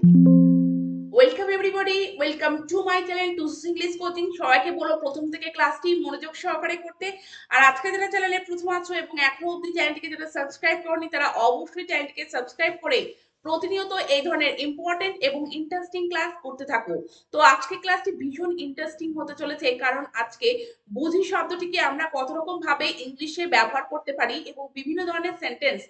Welcome everybody, welcome to my channel টুসুস English coaching. সবাইকে বলো প্রথম থেকে ক্লাসটি মনোযোগ সহকারে করতে। আর আজকে যারা চ্যানেলে প্রথম আছো এবং এখনো অবধি চ্যানেলটিকে যারা সাবস্ক্রাইব করনি তারা অবশ্যই চ্যানেলটিকে সাবস্ক্রাইব করে প্রতিনিয়ত এই ধরনের ইম্পর্টেন্ট এবং ইন্টারেস্টিং ক্লাস করতে থাকো। তো আজকে ক্লাসটি ভীষণ ইন্টারেস্টিং হতে চলেছে, কারণ আজকে বুঝি শব্দটিকে আমরা কত রকম ভাবে ইংলিশে ব্যবহার করতে পারি এবং বিভিন্ন ধরনের সেন্টেন্স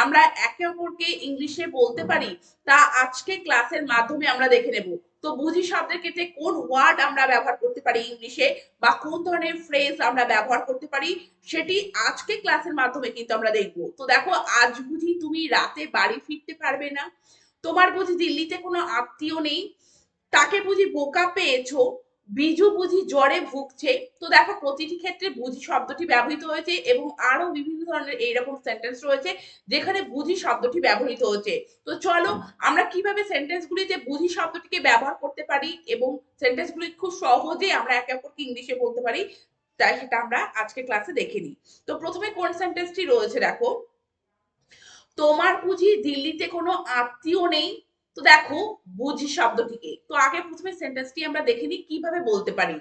আমরা একে অপরকে ইংলিশে বলতে পারি, তা আজকে ক্লাসের মাধ্যমে আমরা দেখে নেব। তো বুঝি শব্দের ক্ষেত্রে কোন ওয়ার্ড আমরা ব্যবহার করতে পারি ইংলিশে, বা কোন ধরনের ফ্রেজ আমরা ব্যবহার করতে পারি, সেটি আজকে ক্লাসের মাধ্যমে কিন্তু আমরা দেখব। তো দেখো, আজ বুঝি তুমি রাতে বাড়ি ফিরতে পারবে না, তোমার বুঝি দিল্লিতে কোনো আত্মীয় নেই, তাকে বুঝি বোকা পেয়েছো, বিজু বুঝি জ্বরে ভুগছে। তো দেখো, প্রতিটি ক্ষেত্রে বুঝি শব্দটি ব্যবহৃত হয়েছে এবং আরো বিভিন্ন ধরনের এইরকম সেন্টেন্স রয়েছে যেখানে বুঝি শব্দটি ব্যবহৃত হয়েছে। তো চলো আমরা কিভাবে সেন্টেন্স গুলিতে বুঝি শব্দটিকে ব্যবহার করতে পারি এবং সেন্টেন্স গুলি খুব সহজে আমরা একে অপরকে ইংলিশে বলতে পারি, তাই সেটা আমরা আজকে ক্লাসে দেখে নিই। তো প্রথমে কোন সেন্টেন্সটি রয়েছে দেখো, তোমার বুঝি দিল্লিতে কোনো আত্মীয় নেই। তো দেখো, বুঝি শব্দটিকে তো আগে প্রথমে সেন্টেন্সটি আমরা দেখে নিই কিভাবে বলতে পারি।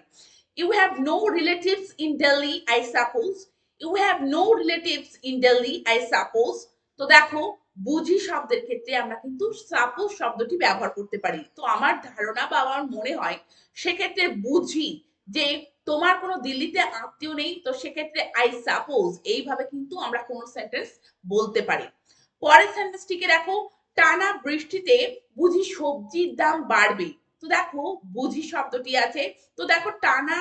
You have no relatives in Delhi I suppose. You have no relatives in Delhi I suppose. তো দেখো, বুঝি শব্দের ক্ষেত্রে আমরা কিন্তু সাপোজ শব্দটি ব্যবহার করতে পারি। তো আমার ধারণা বা আমার মনে হয় সেক্ষেত্রে বুঝি যে তোমার কোনো দিল্লিতে আত্মীয় নেই, তো সেক্ষেত্রে আই সাপোজ এইভাবে কিন্তু আমরা কোনো সেন্টেন্স বলতে পারি। পরের সেন্টেন্সটিকে দেখো, টানা বৃষ্টিতে বুঝি সবজির দাম বাড়বে। তো দেখো, বুঝি শব্দটি আছে। তো দেখো, টানা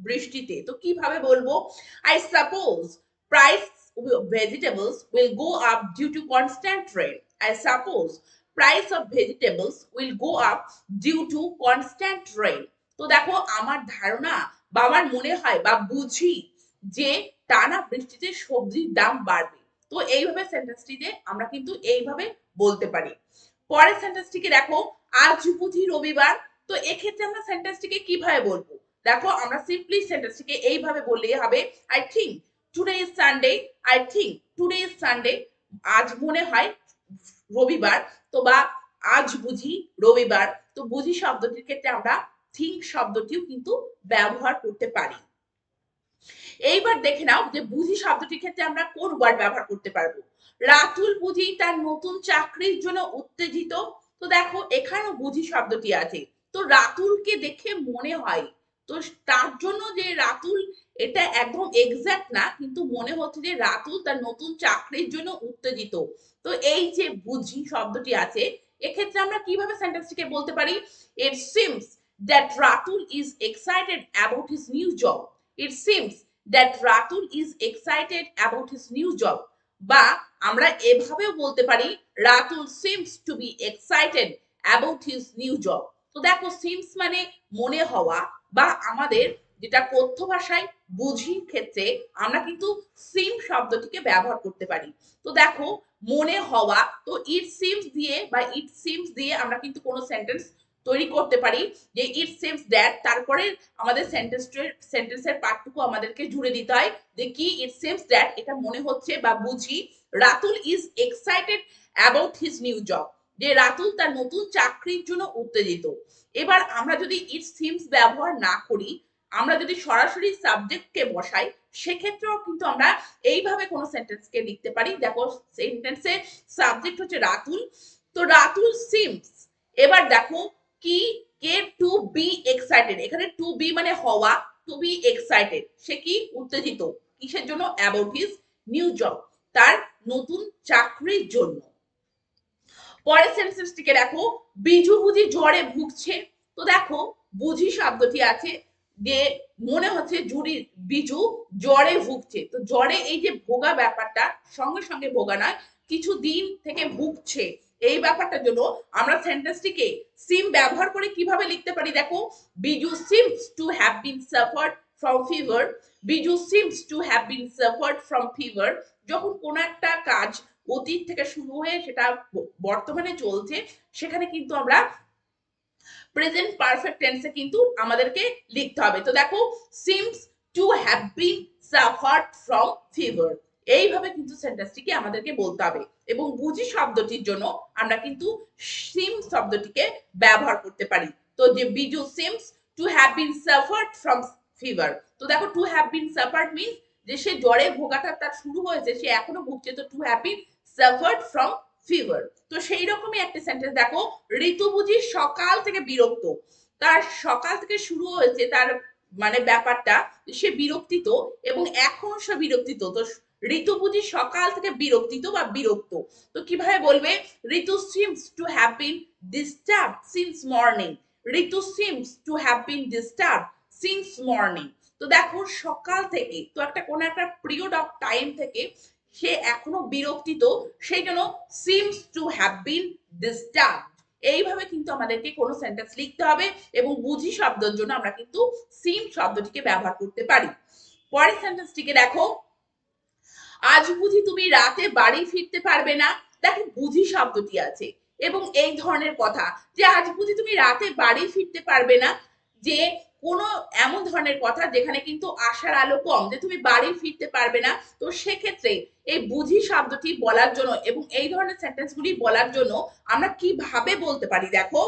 বৃষ্টিতে তো কিভাবে বলবো, I suppose price vegetables will go up due to constant rain. I suppose price of vegetables will go up due to constant rain. তো দেখো, আমার ধারণা বা আমার মনে হয় বা বুঝি যে টানা বৃষ্টিতে সবজির দাম বাড়বে। তো এইভাবে সেন্টেন্সটিতে আমরা কিন্তু এইভাবে বলতে পারি। পরের সেন্টেন্সটিকে দেখো, আজ বুঝি রবিবার। তো এক্ষেত্রে আমরা সেন্টেন্সটিকে কিভাবে বলবো, দেখো আমরা সিম্পলি সেন্টেন্সটিকে এইভাবে বললেই হবে, I think today is Sunday. I think today is Sunday. আজ মনে হয় রবিবার। তো বা আজ বুঝি রবিবার। তো বুঝি শব্দটির ক্ষেত্রে আমরা থিঙ্ক শব্দটিও কিন্তু ব্যবহার করতে পারি। এইবার দেখে নাও যে বুঝি শব্দটির ক্ষেত্রে আমরা কোন ওয়ার্ড ব্যবহার করতে পারবো। রাতুল বুঝি তার নতুন চাকরির জন্য উত্তেজিত। তো দেখো, এখানেও বুঝি শব্দটি আছে। তো রাতুলকে দেখে মনে হয়, তো তার জন্য যে রাতুল, এটা একদম এক্সাক্ট না, কিন্তু মনে হচ্ছে যে রাতুল তার নতুন চাকরির জন্য উত্তেজিত। তো এই যে বুঝি শব্দটি আছে, এক্ষেত্রে আমরা কিভাবে সেন্টেন্সটিকে বলতে পারি, it seems that Ratul is excited about his new job. It seems that Ratul is excited about his new job। বা আমরা এভাবেও বলতে পারি, Ratul seems to be excited about his new job। তো দেখো, সিমস মানে মনে হওয়া, বা আমাদের যেটা কথ্য ভাষায় বুঝির ক্ষেত্রে আমরা কিন্তু সিম শব্দটিকে ব্যবহার করতে পারি। তো দেখো, মনে হওয়া, তো ইট সিমস দিয়ে বা ইট সিমস দিয়ে আমরা কিন্তু কোনো সেন্টেন্স তৈরি করতে পারি, যে ইট সিমস দ্যাট, তারপরে আমাদের সেন্টেন্সের পার্টটুকু আমাদেরকে জুড়ে দিতে হয় যে কি, ইট সিমস দ্যাট এটা মনে হচ্ছে বা বুঝি Ratul is excited about his new job, যে রাতুল তার নতুন চাকরির জন্য উত্তেজিত। এবার আমরা যদি ইট সিমস ব্যবহার না করি, আমরা যদি সরাসরি সাবজেক্টকে বসাই, সেক্ষেত্রেও কিন্তু আমরা এইভাবে কোনো সেন্টেন্সকে লিখতে পারি। দেখো, সেন্টেন্সে সাবজেক্ট হচ্ছে রাতুল, তো রাতুল সিমস। এবার দেখো কি, কে টু বি এক্সাইটেড, এখানে টু বি মানে হওয়া, টু বি এক্সাইটেড সে কি উত্তেজিত, কিসের জন্য, অ্যাবাউট হিজ নিউ জব, তার নতুন চাকরির জন্য। পরের সেন্টেন্সটিকে দেখো, বিজু বুঝি জ্বরে ভুগছে। তো দেখো, বুঝি শব্দটি আছে, যে মনে হচ্ছে বিজু জ্বরে ভুগছে। তো জ্বরে এই যে ভোগা ব্যাপারটা, সঙ্গে সঙ্গে ভোগা নয়, কিছু দিন থেকে ভুগছে, এই ব্যাপারটার জন্য আমরা সেন্টেন্সটিকে সিম ব্যবহার করে কিভাবে লিখতে পারি, দেখো, Biju seems to have bin suffered from fever. Biju seems to have bin suffered from fever. যখন কোনো একটা কাজ অতীত থেকে শুরু হয়ে সেটা বর্তমানে চলছে, সেখানে কিন্তু আমরা প্রেজেন্ট পারফেক্ট টেন্সে কিন্তু আমাদেরকে লিখতে হবে। তো দেখো, seems to have bin suffered from fever, এইভাবে কিন্তু সেন্টেন্সটিকে আমাদেরকে বলতে হবে। এবং বুঝি শব্দটির জন্য আমরা কিন্তু সিম শব্দটিকে ব্যবহার করতে পারি। তো যে Biju seems to have bin suffered from fever. তো দেখো two have bin suffered means যে সে জ্বরে ভোগাটা তার শুরু হয়েছে, সে এখনো ভুগছে, তো two have bin suffered from fever. তো সেই রকমই একটা সেন্টেন্স দেখো, ঋতু বুঝি সকাল থেকে বিরক্ত। তার সকাল থেকে শুরু হয়েছে তার মানে ব্যাপারটা, সে বিরক্তিত এবং এখনো সে বিরক্তিত। তো ঋতু বুঝি সকাল থেকে বিরক্তিত বা বিরক্ত। তো কিভাবে বলবে, Ritu seems to have been disturb since morning. Ritu seems to have been disturb since morning. তো দেখো সকাল থেকে, তো একটা কোন একটা পিরিয়ড অফ টাইম থেকে সে এখনো বিরক্তিত, সেই জন্য seems to have been disturb. এইভাবে কিন্তু আমাদেরকে কোনো সেন্টেন্স লিখতে হবে এবং বুঝি শব্দের জন্য আমরা কিন্তু সিম শব্দটিকে ব্যবহার করতে পারি। পরের সেন্টেন্সটিকে দেখো, আজ বুঝি তুমি রাতে বাড়ি ফিরতে পারবে না। দেখো বুঝি শব্দটি আছে এবং এই ধরনের কথা যে আজ বুঝি তুমি রাতে বাড়ি ফিরতে পারবে না, যে কোনো এমন ধরনের কথা যেখানে কিন্তু আশার আলো কম, যে তুমি বাড়ি ফিরতে পারবে না। তো সেক্ষেত্রে এই বুঝি শব্দটি বলার জন্য এবং এই ধরনের সেন্টেন্সগুলি বলার জন্য আমরা কিভাবে বলতে পারি, দেখো,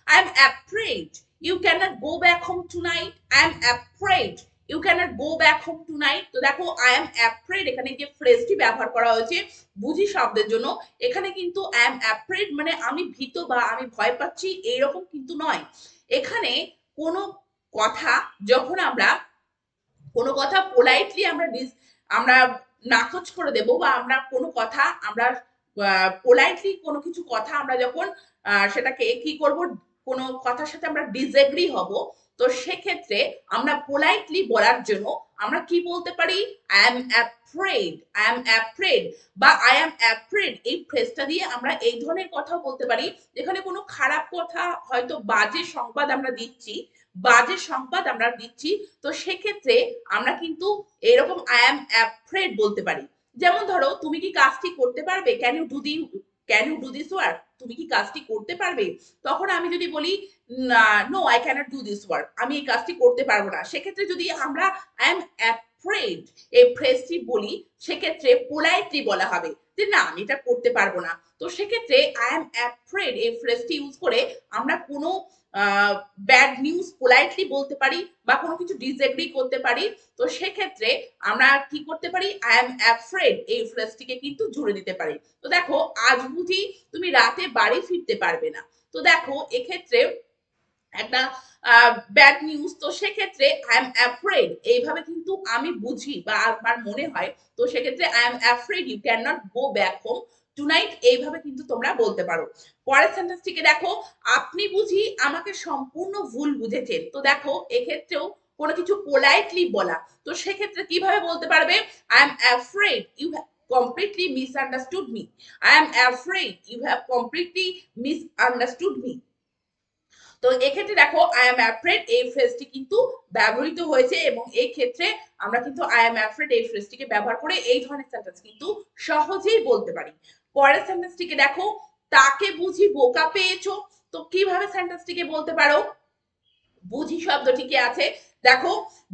I am afraid you cannot go back home tonight. I am afraid you cannot go back home tonight. তো দেখো আই এম অ্যাফ্রেড, এখানে যে ফ্রেজটি ব্যবহার করা হয়েছে বুঝি শব্দের জন্য, এখানে কিন্তু আই এম অ্যাফ্রেড মানে আমি ভীত বা আমি ভয় পাচ্ছি এইরকম কিন্তু নয়। এখানে কোনো কথা যখন আমরা কোনো কথা পোলাইটলি আমরা নাকচ করে দেব, বা আমরা কোনো কথা আমরা পোলাইটলি কোনো কিছু কথা আমরা যখন সেটাকে কি করব, কোনো কথার সাথে আমরা ডিসএগ্রি হব, তো সেক্ষেত্রে আমরা পোলাইটলি বলার জন্য আমরা কি বলতে পারি, I am afraid, I am afraid বা আই এম অ্যাফ্রেড। এই ফ্রেজটা দিয়ে আমরা এই ধরনের কথাও বলতে পারি যেখানে কোনো খারাপ কথা, হয়তো বাজে সংবাদ আমরা দিচ্ছি, বাজে সংবাদ আমরা দিচ্ছি, তো সেক্ষেত্রে আমরা কিন্তু এরকম আই এম অ্যাফ্রেড বলতে পারি। যেমন ধরো, তুমি কি কাজটি করতে পারবে, can you do this work, তুমি কি কাজটি করতে পারবে। তখন আমি যদি বলি no I cannot do this work, আমি এই কাজটি করতে পারবো না, সেক্ষেত্রে যদি আমরা আই এম অ্যাফ্রেড এই ফ্রেজটি বলি, সেক্ষেত্রে পোলাইটলি বলা হবে যে না আমি এটা করতে পারবো না। তো সেক্ষেত্রে আই এম অ্যাফ্রেড এই ফ্রেজটি ইউজ করে আমরা কোনো ব্যাড নিউজ পোলাইটলি বলতে পারি বা কোনো কিছু ডিসএগ্রি করতে পারি। তো সেক্ষেত্রে আমরা কি করতে পারি, আই এম অ্যাফ্রেড এই ফ্রেজটিকে কিন্তু জুড়ে দিতে পারি। তো দেখো, আজ বুঝি তুমি রাতে বাড়ি ফিরতে পারবে না। তো দেখো এক্ষেত্রে একটা ব্যাড নিউজ, তো সেক্ষেত্রে আই এম অ্যাফ্রেড এইভাবে কিন্তু আমি বুঝি বা আমার মনে হয়, তো সেক্ষেত্রে I am afraid you can not go back home tonight, এইভাবে কিন্তু তোমরা বলতে পারো। পরের সেন্টেন্সটিকে দেখো, আপনি বুঝি আমাকে সম্পূর্ণ ভুল বুঝেছেন। তো দেখো এক্ষেত্রেও কোনো কিছু পোলাইটলি বলা, তো সেক্ষেত্রে কিভাবে বলতে পারবে, I am afraid you completely misunderstood me. I am afraid you have completely misunderstood me. তো এক্ষেত্রে দেখো আই এম অ্যাফ্রেড এই ফ্রেজটি কিন্তু ব্যবহৃত হয়েছে এবং এই ক্ষেত্রে আমরা কিন্তু আই এম অ্যাফ্রেড এই ফ্রেজটিকে ব্যবহার করে এই ধরনের সেন্টেন্স কিন্তু সহজেই বলতে পারি। পরের সেন্টেন্সটিকে দেখো, তাকে বুঝি বোকা পেয়েছো। তো কিভাবে সেন্টেন্সটিকে বলতে পারো, বুঝি শব্দটিকে আছে, দেখো,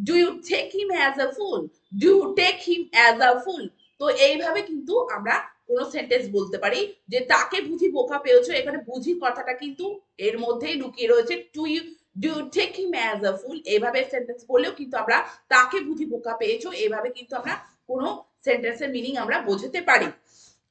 do you take him as a fool, do you take him as a fool. তো এইভাবে কিন্তু আমরা কোন সেন্টেন্স বলতে পারি যে তাকে বুঝি বোকা পেয়েছো, এখানে বুঝি কথাটা কিন্তু এর মধ্যেই লুকিয়ে রয়েছে। To you do you take him as a fool, এইভাবে সেন্টেন্স বললেও কিন্তু আমরা তাকে বুঝি বোকা পেয়েছো, এইভাবে কিন্তু আমরা কোনো সেন্টেন্সের মিনিং আমরা বোঝাতে পারি।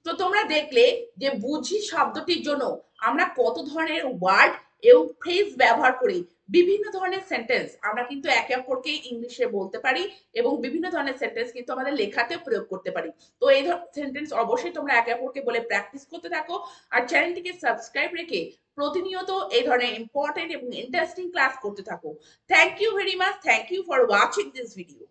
তো তোমরা দেখলে যে বুঝি শব্দটির জন্য আমরা কত ধরনের ওয়ার্ড এবং ফ্রেজ ব্যবহার করি, বিভিন্ন ধরনের সেন্টেন্স আমরা কিন্তু একে অপরকে ইংলিশে বলতে পারি এবং বিভিন্ন ধরনের সেন্টেন্স কিন্তু আমাদের লেখাতেও প্রয়োগ করতে পারি। তো এই সেন্টেন্স অবশ্যই তোমরা একে অপরকে বলে প্র্যাকটিস করতে থাকো আর চ্যানেলটিকে সাবস্ক্রাইব রেখে প্রতিনিয়ত এই ধরনের ইম্পর্টেন্ট এবং ইন্টারেস্টিং ক্লাস করতে থাকো। Thank you very much, thank you for watching this video.